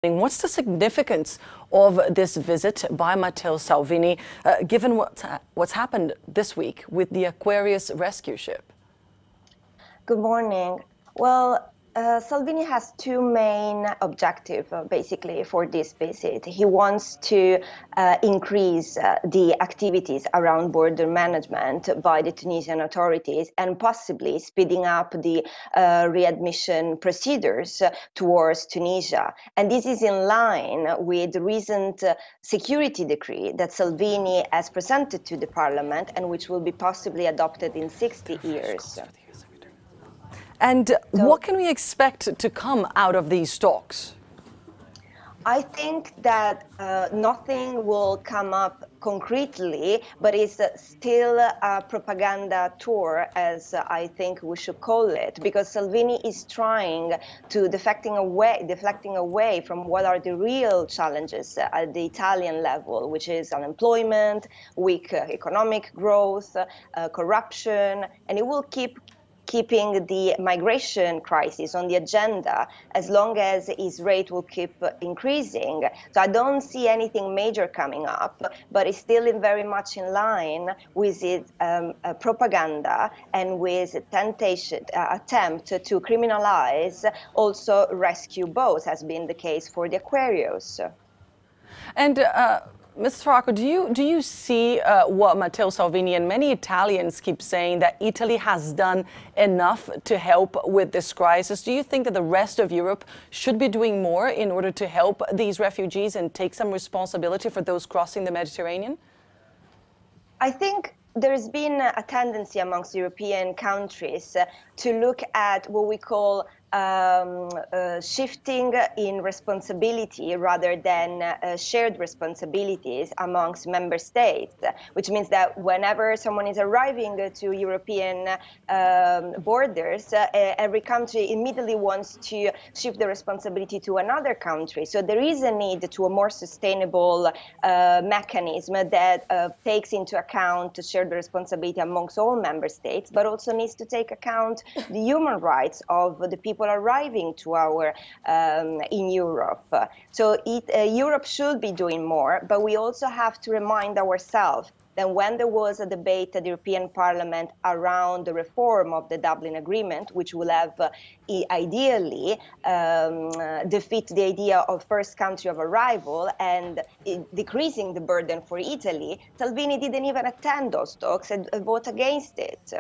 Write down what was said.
What's the significance of this visit by Matteo Salvini, given what's happened this week with the Aquarius rescue ship? Good morning. Well, Salvini has two main objectives, basically, for this visit. He wants to increase the activities around border management by the Tunisian authorities and possibly speeding up the readmission procedures towards Tunisia. And this is in line with the recent security decree that Salvini has presented to the parliament and which will be possibly adopted in 60 years. And what can we expect to come out of these talks? I think that nothing will come up concretely, but it's still a propaganda tour, as I think we should call it, because Salvini is trying to deflecting away from what are the real challenges at the Italian level, which is unemployment, weak economic growth, corruption, and it will keeping the migration crisis on the agenda as long as its rate will keep increasing. So I don't see anything major coming up, but it's still very much in line with its propaganda and with attempt to criminalize also rescue boats, has been the case for the Aquarius. And Ms. Faraco, do you see what Matteo Salvini and many Italians keep saying, that Italy has done enough to help with this crisis? Do you think that the rest of Europe should be doing more in order to help these refugees and take some responsibility for those crossing the Mediterranean? I think there's been a tendency amongst European countries to look at what we call shifting in responsibility rather than shared responsibilities amongst member states, which means that whenever someone is arriving to European borders, every country immediately wants to shift the responsibility to another country. So there is a need to a more sustainable mechanism that takes into account shared responsibility amongst all member states, but also needs to take account the human rights of the people arriving to in Europe. So Europe should be doing more, but we also have to remind ourselves that when there was a debate at the European Parliament around the reform of the Dublin Agreement, which will have ideally defeat the idea of first country of arrival and decreasing the burden for Italy, Salvini didn't even attend those talks and vote against it.